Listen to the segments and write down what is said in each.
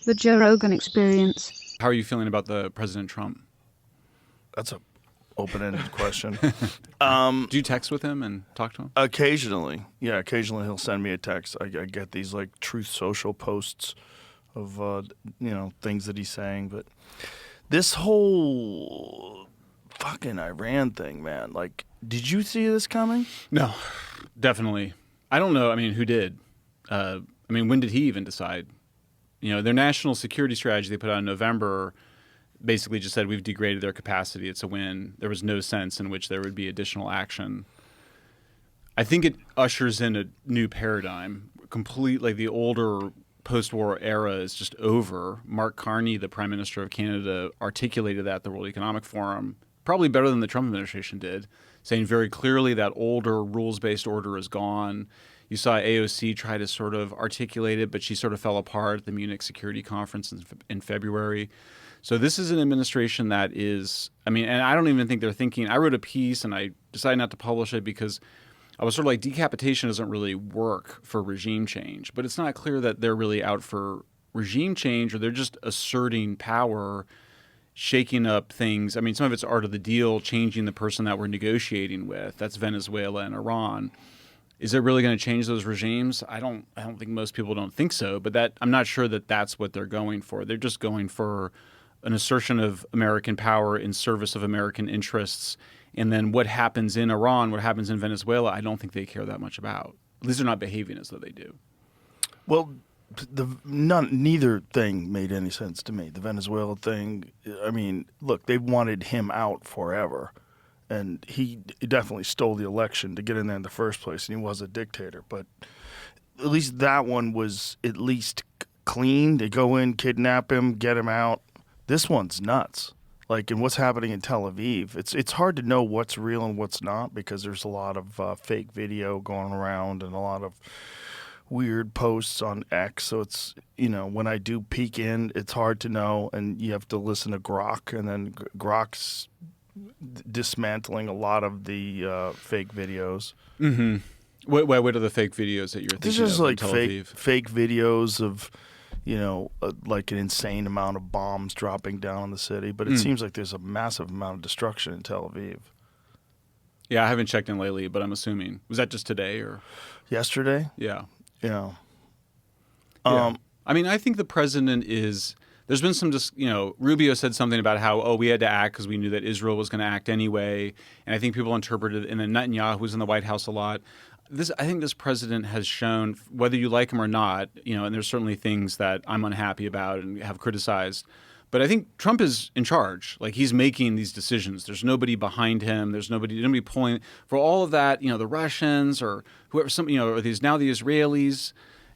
The Joe Rogan Experience. How are you feeling about the President Trump? That's a open-ended question. Do you text with him and talk to him? Occasionally. Yeah, occasionally he'll send me a text. I get these like Truth Social posts of things that he's saying, but this whole fucking Iran thing, man. Like, did you see this coming? No, definitely. I don't know. I mean, who did? When did he even decide? Their national security strategy they put out in November basically just said we've degraded their capacity. It's a win. There was no sense in which there would be additional action. I think it ushers in a new paradigm. Like the older post-war era is just over. Mark Carney, the Prime Minister of Canada, articulated that at the World Economic Forum, probably better than the Trump administration did, saying very clearly that older rules-based order is gone. You saw AOC try to sort of articulate it, but she sort of fell apart at the Munich Security Conference in February. So this is an administration that is, and I don't even think they're thinking. I wrote a piece and I decided not to publish it because I was sort of like, decapitation doesn't really work for regime change. But it's not clear that they're really out for regime change, or they're just asserting power, shaking up things. Some of it's art of the deal, changing the person that we're negotiating with. That's Venezuela and Iran. Is it really going to change those regimes? I don't think most people don't think so, but I'm not sure that that's what they're going for. They're just going for an assertion of American power in service of American interests. And then what happens in Iran, what happens in Venezuela, I don't think they care that much about. At least they're not behaving as though they do. Well, neither thing made any sense to me. The Venezuela thing, look, they wanted him out forever. And he definitely stole the election to get in there in the first place, and he was a dictator. But at least that one was at least clean. They go in, kidnap him, get him out. This one's nuts. Like, and what's happening in Tel Aviv, it's hard to know what's real and what's not because there's a lot of fake video going around and a lot of weird posts on X. So it's, when I do peek in, it's hard to know, and you have to listen to Grok, and then Grok's dismantling a lot of the fake videos. Mm-hmm. What are the fake videos that you're thinking of? This is like Tel Aviv? fake videos of, like an insane amount of bombs dropping down on the city. But it seems like there's a massive amount of destruction in Tel Aviv. Yeah, I haven't checked in lately, but I'm assuming. Was that just today or? Yesterday? Yeah. Yeah. I think the president is. There's been some just, Rubio said something about how, we had to act because we knew that Israel was going to act anyway. And I think people interpreted, and then Netanyahu was in the White House a lot. I think this president has shown, whether you like him or not, and there's certainly things that I'm unhappy about and have criticized. But I think Trump is in charge. Like, he's making these decisions. There's nobody behind him. There's nobody pulling for all of that. The Russians or whoever, or the Israelis.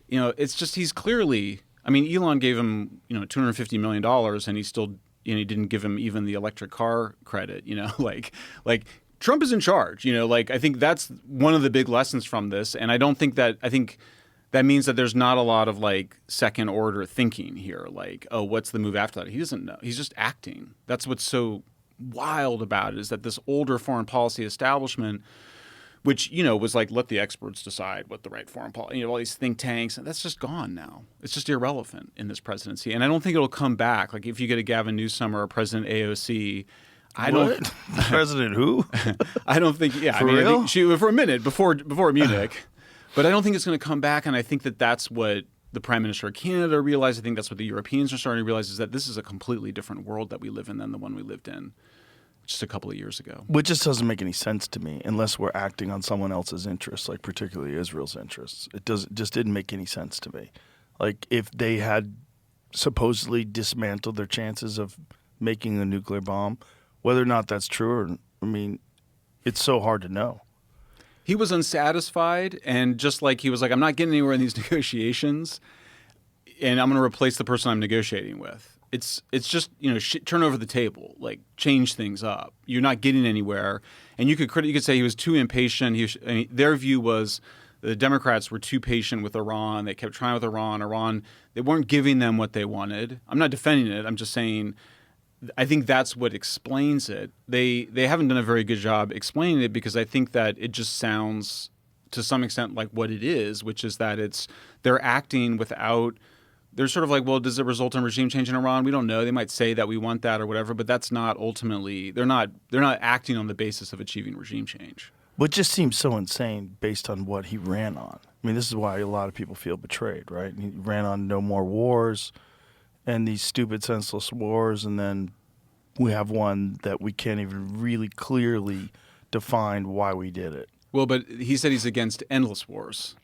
It's just he's clearly. Elon gave him, $250 million, and he still, he didn't give him even the electric car credit. Like Trump is in charge. I think that's one of the big lessons from this. And I think that means that there's not a lot of like second order thinking here. Like, what's the move after that? He doesn't know. He's just acting. That's what's so wild about it, is that this older foreign policy establishment, which, was like, let the experts decide what the right foreign policy, all these think tanks, that's just gone now. It's just irrelevant in this presidency. And I don't think it'll come back. Like, if you get a Gavin Newsom or a President AOC, President who? I don't think, real? I think she, for a minute, before Munich, but I don't think it's going to come back. And I think that that's what the Prime Minister of Canada realized. I think that's what the Europeans are starting to realize, is that this is a completely different world that we live in than the one we lived in just a couple of years ago. Which just doesn't make any sense to me unless we're acting on someone else's interests, like particularly Israel's interests. Just didn't make any sense to me. Like, if they had supposedly dismantled their chances of making a nuclear bomb, whether or not that's true, it's so hard to know. He was unsatisfied, and just like he was like, I'm not getting anywhere in these negotiations, and I'm going to replace the person I'm negotiating with. It's just, turn over the table, like change things up. You're not getting anywhere. And you could say he was too impatient. Their view was the Democrats were too patient with Iran. They kept trying with Iran. They weren't giving them what they wanted. I'm not defending it. I'm just saying I think that's what explains it. They haven't done a very good job explaining it, because I think that it just sounds to some extent like what it is, which is that they're acting without they're sort of like, well, does it result in regime change in Iran? We don't know. They might say that we want that or whatever, but that's not ultimately. They're not acting on the basis of achieving regime change. But it just seems so insane based on what he ran on. I mean, this is why a lot of people feel betrayed, right? He ran on no more wars and these stupid, senseless wars, and then we have one that we can't even really clearly define why we did it. Well, but he said he's against endless wars.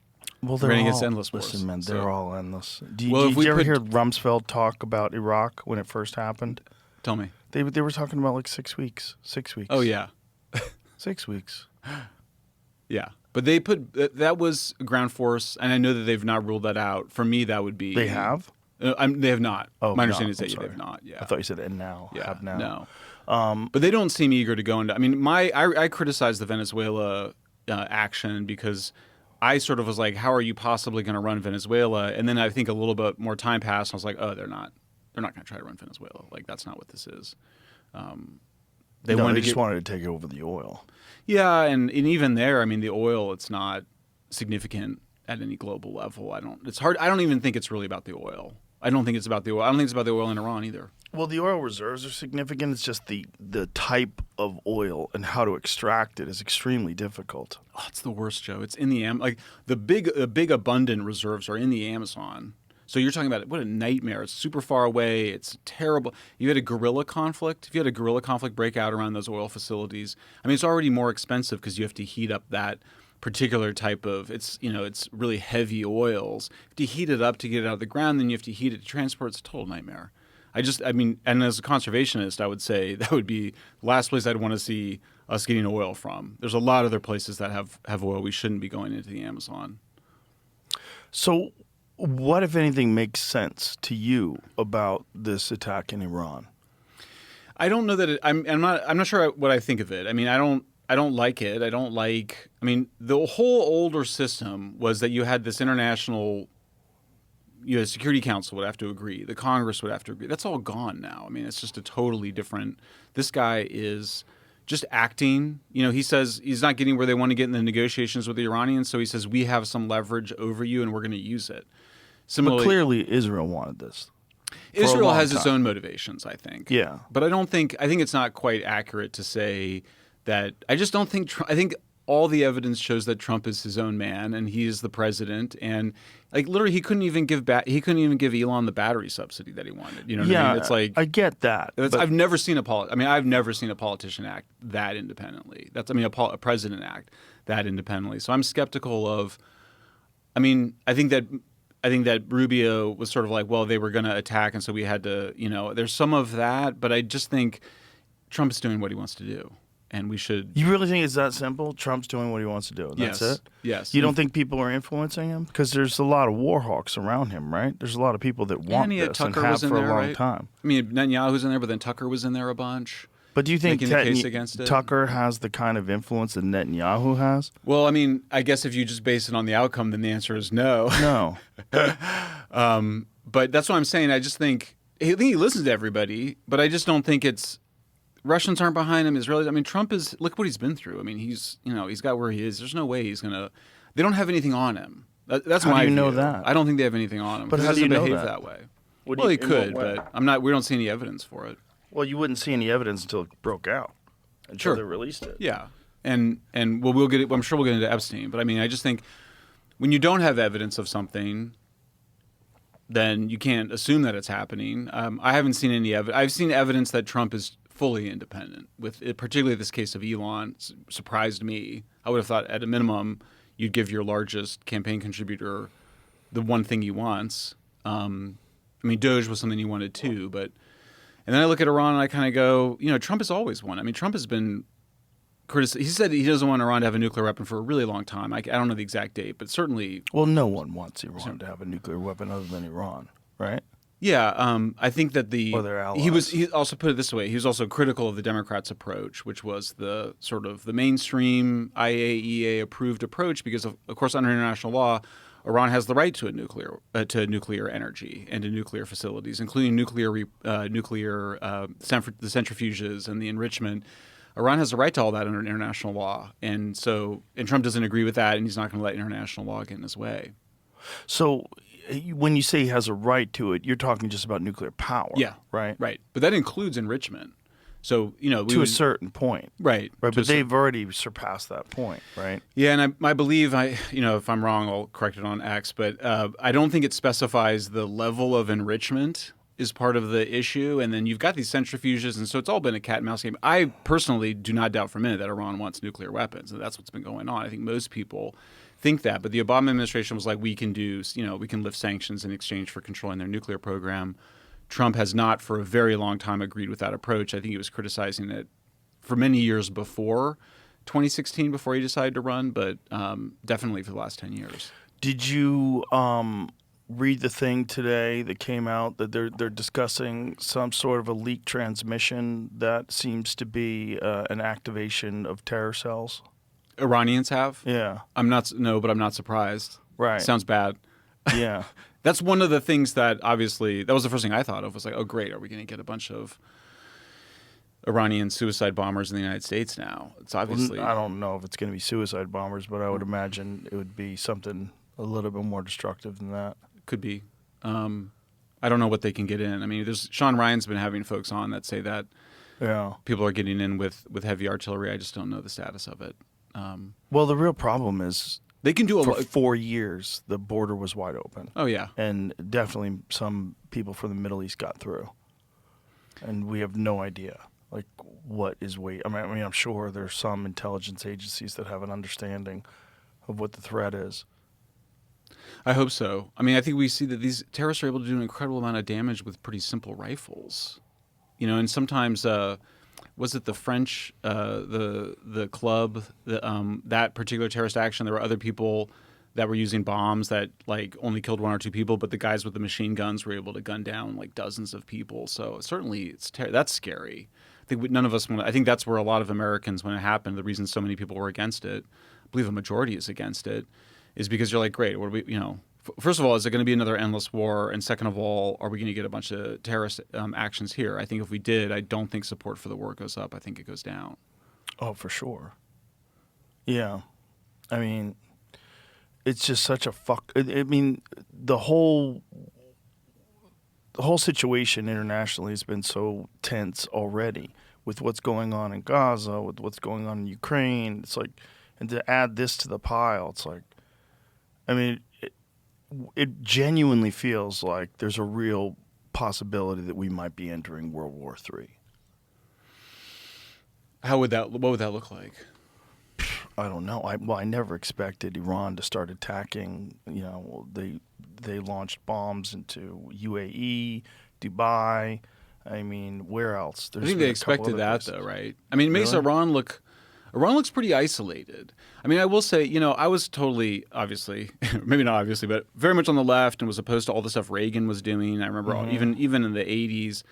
Well, they're running all against endless wars. Listen, man, they're all endless. Did you ever hear Rumsfeld talk about Iraq when it first happened? Tell me. They were talking about like 6 weeks. 6 weeks. Oh yeah, 6 weeks. Yeah, but they put that was ground force, and I know that they've not ruled that out. For me, that would be they have. They have not. Oh, my understanding is no, that they've not. Yeah, I thought you said and now. Yeah, have now. No. But they don't seem eager to go into. I mean, I criticize the Venezuela action because I sort of was like, how are you possibly going to run Venezuela? And then I think a little bit more time passed, and I was like, oh, they're not going to try to run Venezuela. Like that's not what this is. They just wanted to take over the oil. Yeah, and even there, I mean, the oil, it's not significant at any global level. It's hard. I don't even think it's really about the oil. I don't think it's about the oil. I don't think it's about the oil in Iran either. Well, the oil reserves are significant. It's just the type of oil and how to extract it is extremely difficult. Oh, it's the worst, Joe. It's in the like the big abundant reserves are in the Amazon. So you're talking about what a nightmare. It's super far away. It's terrible. You had a guerrilla conflict. If you had a guerrilla conflict break out around those oil facilities, I mean, it's already more expensive because you have to heat up that particular type of, it's really heavy oils. If you heat it up to get it out of the ground, then you have to heat it to transport. It's a total nightmare. And as a conservationist, I would say that would be the last place I'd want to see us getting oil from. There's a lot of other places that have oil. We shouldn't be going into the Amazon. So what, if anything, makes sense to you about this attack in Iran? I don't know that I'm not sure what I think of it. I mean, I don't like it. I mean, the whole older system was that you had this international, the Security Council would have to agree. The Congress would have to agree. That's all gone now. I mean, it's just a totally different. This guy is just acting. He says he's not getting where they want to get in the negotiations with the Iranians, so he says we have some leverage over you, and we're going to use it. Similarly, but clearly, Israel wanted this. Israel has its own motivations, I think. Yeah, but I think it's not quite accurate to say that. I just don't think. I think all the evidence shows that Trump is his own man and he is the president. And like literally, he couldn't even give Elon the battery subsidy that he wanted. You know what I mean? It's like I get that. I've never seen a politician act that independently. A president act that independently. So I'm skeptical of. I mean, I think that Rubio was sort of like, well, they were going to attack, and so we had to. There's some of that, but I just think Trump is doing what he wants to do. And we should. You really think it's that simple? Trump's doing what he wants to do. That's it? Yes. You don't think people are influencing him? Because there's a lot of war hawks around him, right? There's a lot of people that want this and have for a long time. I mean, Netanyahu's in there, but then Tucker was in there a bunch. But do you think against it. Tucker has the kind of influence that Netanyahu has? Well, I mean, I guess if you just base it on the outcome, then the answer is no. No. But that's what I'm saying. I just think he listens to everybody, but I just don't think it's. Russians aren't behind him. Israelis. I mean, Trump is. Look what he's been through. I mean, he's got where he is. There's no way he's gonna. They don't have anything on him. That's how my do you view. know that? I don't think they have anything on him. But how do you know that way? Well, he could, but I'm not. We don't see any evidence for it. Well, you wouldn't see any evidence until it broke out, until they released it. Yeah, and we'll get it. I'm sure we'll get into Epstein, but I mean, I just think when you don't have evidence of something, then you can't assume that it's happening. I haven't seen any evidence. I've seen evidence that Trump is fully independent. With it, particularly this case of Elon, surprised me. I would have thought at a minimum you'd give your largest campaign contributor the one thing he wants. I mean, Doge was something he wanted too, but and then I look at Iran and I kind of go, Trump has always won. I mean, Trump has been criticized. He said he doesn't want Iran to have a nuclear weapon for a really long time. I don't know the exact date, but certainly. Well, no one wants Iran to have a nuclear weapon other than Iran, right? Yeah, I think that or their allies. He also put it this way. He was also critical of the Democrats' approach, which was the sort of the mainstream IAEA approved approach, because of course under international law, Iran has the right to nuclear energy and to nuclear facilities, including the centrifuges and the enrichment. Iran has the right to all that under international law, and Trump doesn't agree with that, and he's not going to let international law get in his way. So. when you say he has a right to it, you're talking just about nuclear power. Yeah. Right. Right. But that includes enrichment. So, To a certain point. Right. Right. But they've already surpassed that point, right? Yeah, and I believe if I'm wrong, I'll correct it on X, but I don't think it specifies the level of enrichment is part of the issue, and then you've got these centrifuges, and so it's all been a cat and mouse game. I personally do not doubt for a minute that Iran wants nuclear weapons, and that's what's been going on. I think most people think that, but the Obama administration was like, we can lift sanctions in exchange for controlling their nuclear program. Trump has not for a very long time agreed with that approach. I think he was criticizing it for many years before 2016, before he decided to run, but definitely for the last 10 years. Did you read the thing today that came out that they're discussing some sort of a leak transmission that seems to be an activation of terror cells? Iranians have? Yeah. But I'm not surprised. Right. Sounds bad. Yeah. That's one of the things that obviously, that was the first thing I thought of, was like, oh great, are we going to get a bunch of Iranian suicide bombers in the United States now? It's obviously... I don't know if it's going to be suicide bombers, but I would imagine it would be something a little bit more destructive than that. Could be. I don't know what they can get in. I mean, Sean Ryan's been having folks on that say that people are getting in with heavy artillery. I just don't know the status of it. Well, the real problem is they can do for 4 years the border was wide open. Oh yeah, and definitely some people from the Middle East got through, and we have no idea like what is I mean, I'm sure there's some intelligence agencies that have an understanding of what the threat is. I hope so. I mean, I think we see that these terrorists are able to do an incredible amount of damage with pretty simple rifles, and sometimes was it the French, the club, that particular terrorist action? There were other people that were using bombs that like only killed one or two people, but the guys with the machine guns were able to gun down like dozens of people. So certainly that's scary. I think none of us want. I think that's where a lot of Americans, when it happened, the reason so many people were against it, I believe a majority is against it, is because you're like, great, what do we, first of all, is it going to be another endless war? And second of all, are we going to get a bunch of terrorist actions here? I think if we did, I don't think support for the war goes up. I think it goes down. Oh, for sure. Yeah. I mean, it's just such a I mean, the whole situation internationally has been so tense already with what's going on in Gaza, with what's going on in Ukraine. It's like, and to add this to the pile, it's like, I mean, it genuinely feels like there's a real possibility that we might be entering World War III. What would that look like? I don't know. I never expected Iran to start attacking. They launched bombs into UAE, Dubai. I mean, where else? I think they expected that, though, right? I mean, it makes Iran looks pretty isolated. I mean, I will say, I was totally, obviously, maybe not obviously, but very much on the left and was opposed to all the stuff Reagan was doing. I remember even in the 80s.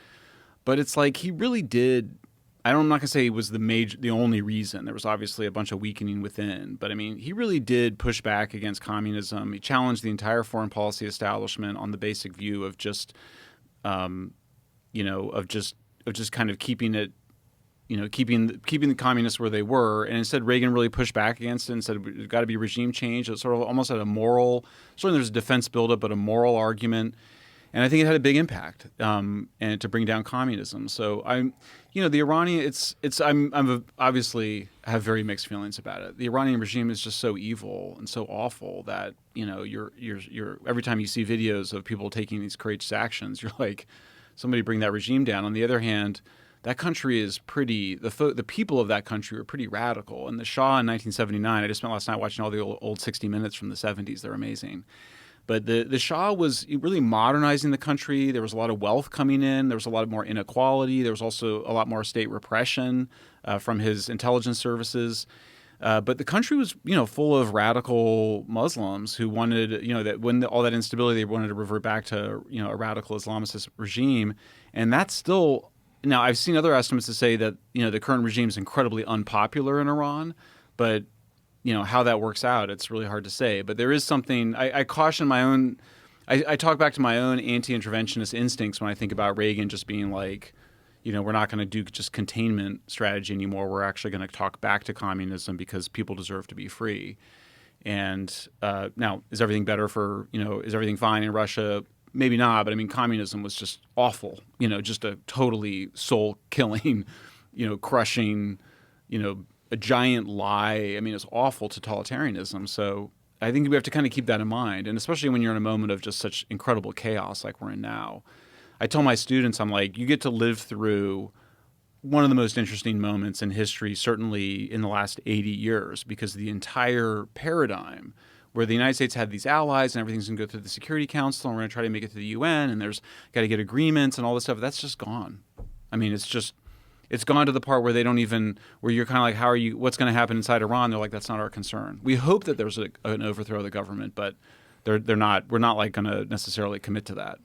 But it's like he really did. I'm not going to say he was the only reason. There was obviously a bunch of weakening within. But I mean, he really did push back against communism. He challenged the entire foreign policy establishment on the basic view of just, of just kind of keeping it, keeping the communists where they were. And instead, Reagan really pushed back against it and said, there's got to be regime change. It's sort of almost at a moral, certainly there's a defense buildup, but a moral argument. And I think it had a big impact, and to bring down communism. So the Iranian, I'm obviously have very mixed feelings about it. The Iranian regime is just so evil and so awful that, you're every time you see videos of people taking these courageous actions, you're like, somebody bring that regime down. On the other hand, that country is the people of that country are pretty radical. And the Shah in 1979, I just spent last night watching all the old 60 Minutes from the 70s. They're amazing. But the Shah was really modernizing the country. There was a lot of wealth coming in. There was a lot more inequality. There was also a lot more state repression from his intelligence services. But the country was, full of radical Muslims who wanted, that when all that instability, they wanted to revert back to, a radical Islamist regime. And that's still... Now, I've seen other estimates to say that, the current regime is incredibly unpopular in Iran, but, how that works out, it's really hard to say. But there is something, I caution my own, I talk back to my own anti-interventionist instincts when I think about Reagan just being like, we're not going to do just containment strategy anymore. We're actually going to talk back to communism because people deserve to be free. And now, is everything better for, is everything fine in Russia? Maybe not, but I mean, communism was just awful, just a totally soul-killing, crushing, a giant lie. I mean, it's awful totalitarianism. So I think we have to kind of keep that in mind, and especially when you're in a moment of just such incredible chaos like we're in now. I tell my students, I'm like, you get to live through one of the most interesting moments in history, certainly in the last 80 years, because the entire paradigm where the United States had these allies and everything's going to go through the Security Council and we're going to try to make it to the UN and there's got to get agreements and all this stuff, that's just gone. I mean, it's gone to the part where they don't even, where you're kind of like, what's going to happen inside Iran? They're like, that's not our concern. We hope that there's an overthrow of the government, but we're not like going to necessarily commit to that.